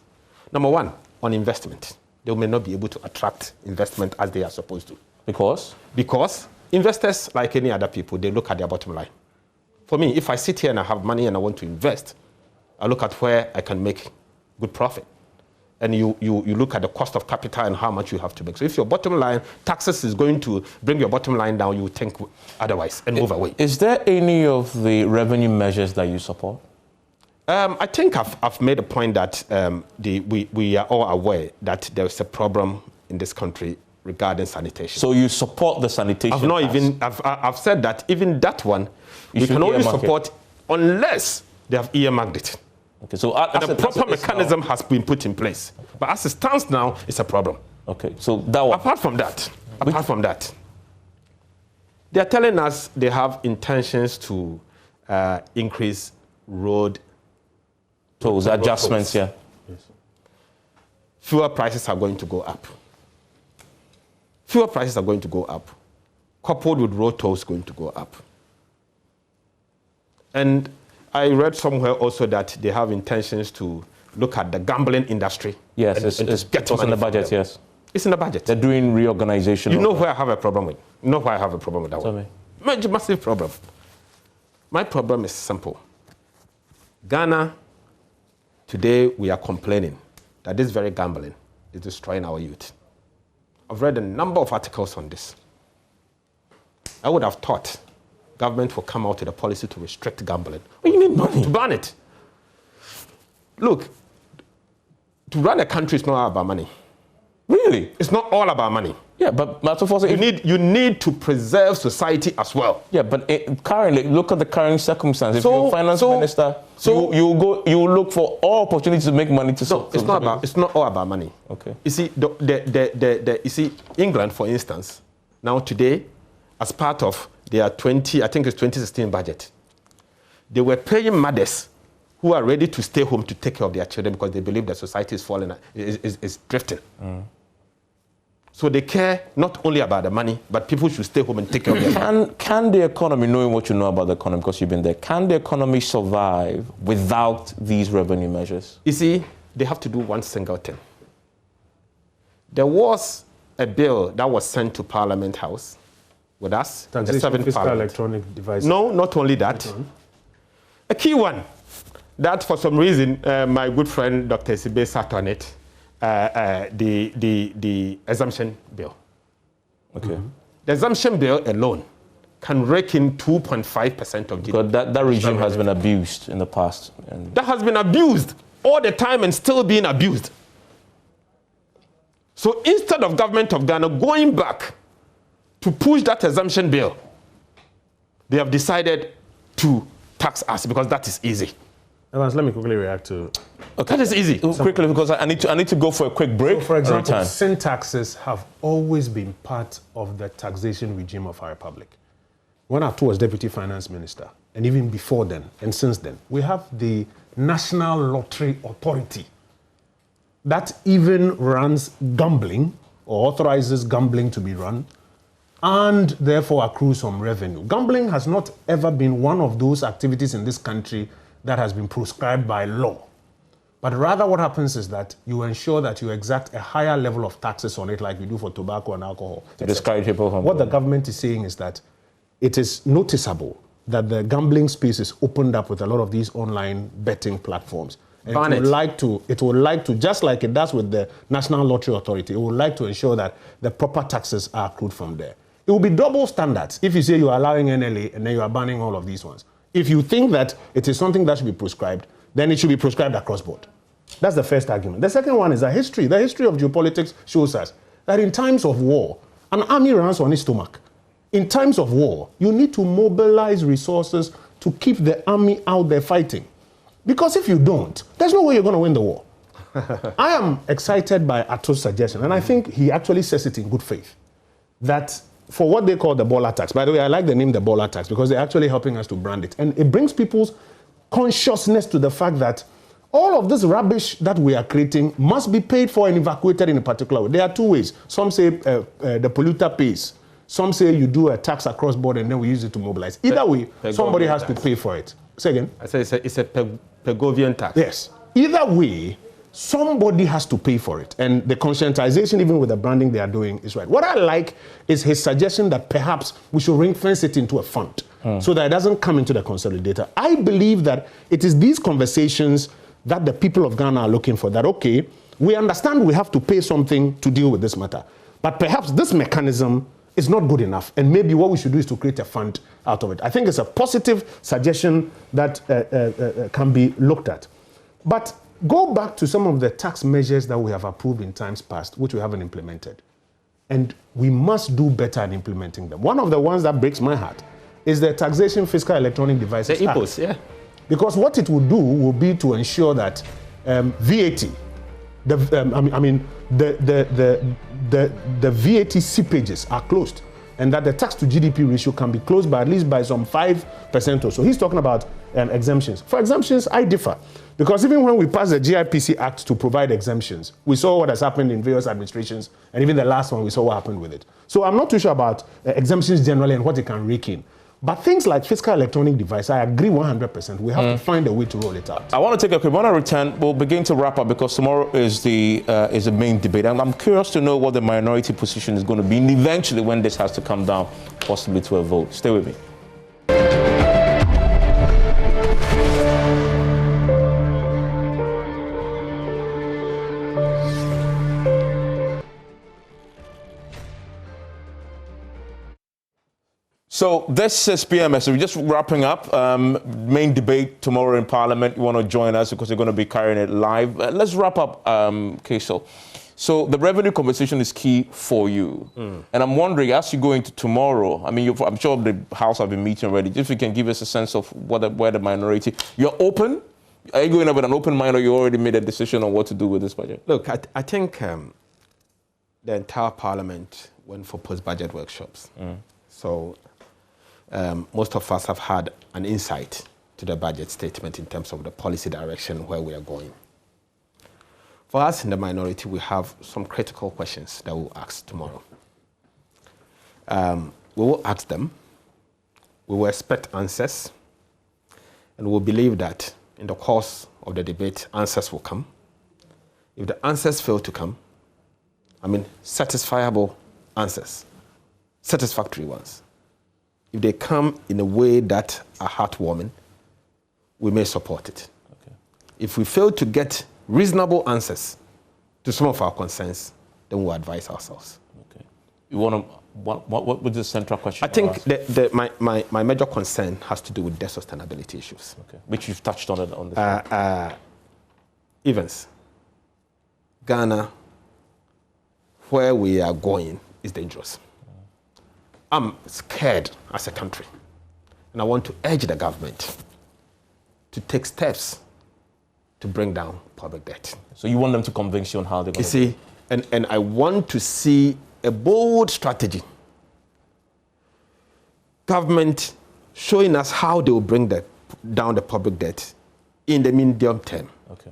[SPEAKER 2] Number one, on investment. They may not be able to attract investment as they are supposed to.
[SPEAKER 1] Because?
[SPEAKER 2] Because investors, like any other people, they look at their bottom line. For me, if I sit here and I have money and I want to invest, I look at where I can make good profit. And you look at the cost of capital and how much you have to make. So if your bottom line, taxes is going to bring your bottom line down, you think otherwise and move away.
[SPEAKER 1] Is there any of the revenue measures that you support?
[SPEAKER 2] I think I've made a point that we are all aware that there's a problem in this country regarding sanitation.
[SPEAKER 1] So you support the sanitation?
[SPEAKER 2] I've said that even that one, we can only support unless they have earmarked it.
[SPEAKER 1] Okay, so
[SPEAKER 2] the proper mechanism has been put in place. But as it stands now, it's a problem.
[SPEAKER 1] Okay, so that one.
[SPEAKER 2] Apart from that, they are telling us they have intentions to increase road
[SPEAKER 1] tolls, adjustments, yeah.
[SPEAKER 2] Yes. Fuel prices are going to go up. Fuel prices are going to go up, coupled with road tolls going to go up. And I read somewhere also that they have intentions to look at the gambling industry.
[SPEAKER 1] Yes, it's in the budget, yes.
[SPEAKER 2] It's in the budget.
[SPEAKER 1] They're doing reorganization.
[SPEAKER 2] You know where I have a problem with? You know why I have a problem with that one?
[SPEAKER 1] Tell me.
[SPEAKER 2] Massive problem. My problem is simple. Ghana, today we are complaining that this very gambling is destroying our youth. I've read a number of articles on this. I would have thought government will come out with a policy to restrict gambling.
[SPEAKER 1] But you need money
[SPEAKER 2] to ban it. Look, to run a country is not all about money.
[SPEAKER 1] Really?
[SPEAKER 2] It's not all about money.
[SPEAKER 1] Yeah, but
[SPEAKER 2] you need to preserve society as well.
[SPEAKER 1] Yeah, but currently, look at the current circumstances. If you're a finance minister, you look for all opportunities to make money to solve.
[SPEAKER 2] It's not all about money.
[SPEAKER 1] Okay.
[SPEAKER 2] You see, you see, England, for instance, now today, as part of their 2016 budget, they were paying mothers who are ready to stay home to take care of their children because they believe that society is falling, is drifting. So they care not only about the money, but people should stay home and take care of their children.
[SPEAKER 1] Can the economy, knowing what you know about the economy because you've been there, can the economy survive without these revenue measures?
[SPEAKER 2] You see, they have to do one single thing. There was a bill that was sent to Parliament House with us.
[SPEAKER 3] The seventh fiscal electronic device.
[SPEAKER 2] No, not only that. A key one that for some reason my good friend Dr. Sibe sat on it, the exemption bill.
[SPEAKER 1] Okay.
[SPEAKER 2] The exemption bill alone can rake in 2.5% of GDP.
[SPEAKER 1] Because that regime has been abused in the past.
[SPEAKER 2] That has been abused all the time and still being abused. So instead of government of Ghana going back to push that exemption bill, they have decided to tax us because that is easy.
[SPEAKER 3] Evans, let me quickly react to.
[SPEAKER 1] Okay, that is easy. Quickly, because I need to go for a quick break.
[SPEAKER 3] So for example, sin taxes have always been part of the taxation regime of our republic. When Ato was Deputy Finance Minister, and even before then, and since then, we have the National Lottery Authority that even runs gambling, or authorizes gambling to be run, and therefore accrues some revenue. Gambling has not ever been one of those activities in this country that has been prescribed by law. But rather what happens is that you ensure that you exact a higher level of taxes on it, like we do for tobacco and alcohol.
[SPEAKER 1] To discourage people from
[SPEAKER 3] what the government is saying is that it is noticeable that the gambling space is opened up with a lot of these online betting platforms. And it would like to, just like it does with the National Lottery Authority, it would like to ensure that the proper taxes are accrued from there. It will be double standards if you say you are allowing NLA and then you are banning all of these ones. If you think that it is something that should be prescribed, then it should be prescribed across board. That's the first argument. The second one is the history. The history of geopolitics shows us that in times of war, an army runs on its stomach. In times of war, you need to mobilize resources to keep the army out there fighting. Because if you don't, there's no way you're going to win the war. I am excited by Ato's suggestion, and I think he actually says it in good faith, that for what they call the Bola tax. By the way, I like the name the Bola tax because they're actually helping us to brand it. And it brings people's consciousness to the fact that all of this rubbish that we are creating must be paid for and evacuated in a particular way. There are two ways. Some say the polluter pays. Some say you do a tax across board and then we use it to mobilize. Either way, somebody has to pay for it. Say again?
[SPEAKER 2] I say it's a Pegovian tax.
[SPEAKER 3] Yes. Either way, somebody has to pay for it. And the conscientization, even with the branding they are doing, is right. What I like is his suggestion that perhaps we should ring fence it into a fund so that it doesn't come into the consolidator. I believe that it is these conversations that the people of Ghana are looking for, that, okay, we understand we have to pay something to deal with this matter, but perhaps this mechanism is not good enough, and maybe what we should do is to create a fund out of it. I think it's a positive suggestion that can be looked at. But go back to some of the tax measures that we have approved in times past, which we haven't implemented. And we must do better at implementing them. One of the ones that breaks my heart is the Taxation Fiscal Electronic Devices
[SPEAKER 2] The
[SPEAKER 3] Act.
[SPEAKER 2] IPOS, yeah.
[SPEAKER 3] Because what it will do will be to ensure that VAT, the VAT seepages are closed, and that the tax to GDP ratio can be closed by at least by some 5% or so. He's talking about exemptions. For exemptions, I differ. Because even when we passed the GIPC Act to provide exemptions, we saw what has happened in various administrations, and even the last one, we saw what happened with it. So I'm not too sure about exemptions generally and what it can rake in. But things like fiscal electronic device, I agree 100%. We have to find a way to roll it out.
[SPEAKER 1] I want to take a quick. When I return, we'll begin to wrap up because tomorrow is the main debate. And I'm curious to know what the minority position is going to be, and eventually when this has to come down, possibly to a vote. Stay with me. So this is PMS. So we're just wrapping up. Main debate tomorrow in Parliament. You want to join us because we're going to be carrying it live. Let's wrap up, Kesel. So the revenue conversation is key for you. And I'm wondering, as you go into tomorrow, I mean, I'm sure the House have been meeting already. If you can give us a sense of where the minority, you're open? Are you going up with an open mind, or you already made a decision on what to do with this budget?
[SPEAKER 2] Look, I think the entire Parliament went for post-budget workshops. So most of us have had an insight to the budget statement in terms of the policy direction where we are going. For us in the minority, we have some critical questions that we'll ask tomorrow. We will ask them, we will expect answers, and we'll believe that in the course of the debate, answers will come. If the answers fail to come, I mean, satisfiable answers, satisfactory ones. If they come in a way that are heartwarming, we may support it. Okay. If we fail to get reasonable answers to some of our concerns, then we'll advise ourselves.
[SPEAKER 1] Okay. You want to, what was the central question?
[SPEAKER 2] I think my major concern has to do with debt sustainability issues.
[SPEAKER 1] Okay. Which you've touched on it on this.
[SPEAKER 2] Evans, Ghana, where we are going is dangerous. I'm scared as a country, and I want to urge the government to take steps to bring down public debt.
[SPEAKER 1] So you want them to convince you on how they're going to
[SPEAKER 2] do it? And I want to see a bold strategy. Government showing us how they will bring down the public debt in the medium term.
[SPEAKER 1] Okay.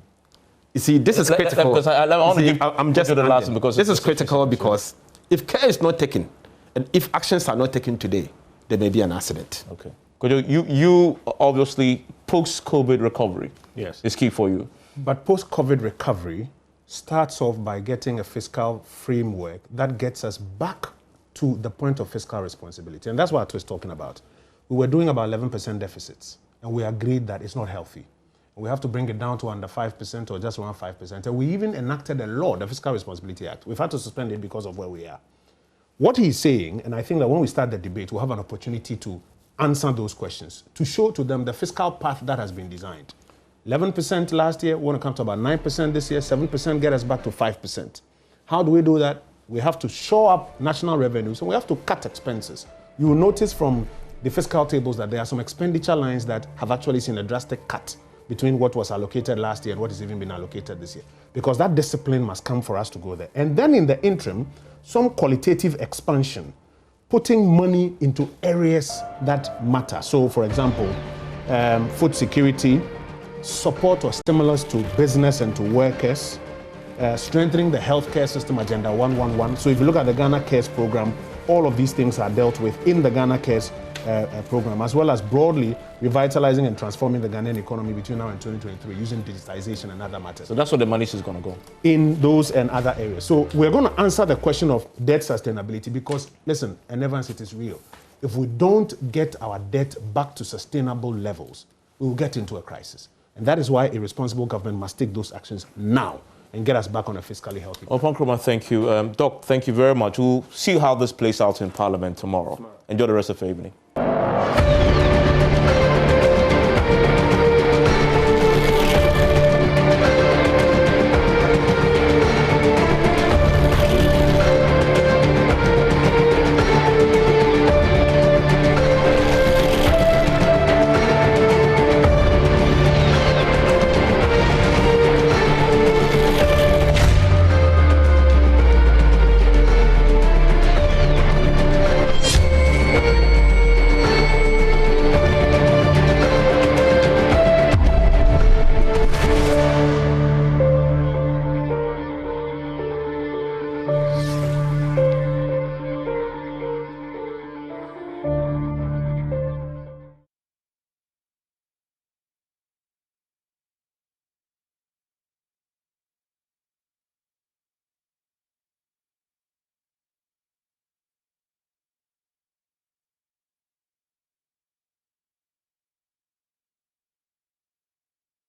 [SPEAKER 2] You see, this is critical.
[SPEAKER 1] This
[SPEAKER 2] is critical because if care is not taken, and if actions are not taken today, there may be an accident.
[SPEAKER 1] Okay. You obviously post-COVID recovery is key for you.
[SPEAKER 3] But post-COVID recovery starts off by getting a fiscal framework that gets us back to the point of fiscal responsibility. And that's what I was talking about. We were doing about 11% deficits, and we agreed that it's not healthy. We have to bring it down to under 5% or just around 5%. And we even enacted a law, the Fiscal Responsibility Act. We've had to suspend it because of where we are. What he's saying, and I think that when we start the debate, we'll have an opportunity to answer those questions, to show to them the fiscal path that has been designed. 11% last year, we want to come to about 9% this year, 7%, get us back to 5%. How do we do that? We have to shore up national revenues, and we have to cut expenses. You will notice from the fiscal tables that there are some expenditure lines that have actually seen a drastic cut between what was allocated last year and what has even been allocated this year. Because that discipline must come for us to go there. And then in the interim, some qualitative expansion, putting money into areas that matter. So for example, food security, support or stimulus to business and to workers, strengthening the healthcare system, Agenda 111. So if you look at the Ghana Cares program, all of these things are dealt with in the Ghana Cares program, as well as broadly revitalizing and transforming the Ghanaian economy between now and 2023 using digitization and other matters.
[SPEAKER 1] So that's where the money is going to go.
[SPEAKER 3] In those and other areas. So we're going to answer the question of debt sustainability because, listen, and Evans, it is real. If we don't get our debt back to sustainable levels, we will get into a crisis. And that is why a responsible government must take those actions now and get us back on a fiscally healthy path.
[SPEAKER 1] Nkrumah, thank you. Doc, thank you very much. We'll see how this plays out in Parliament tomorrow. Enjoy the rest of the evening.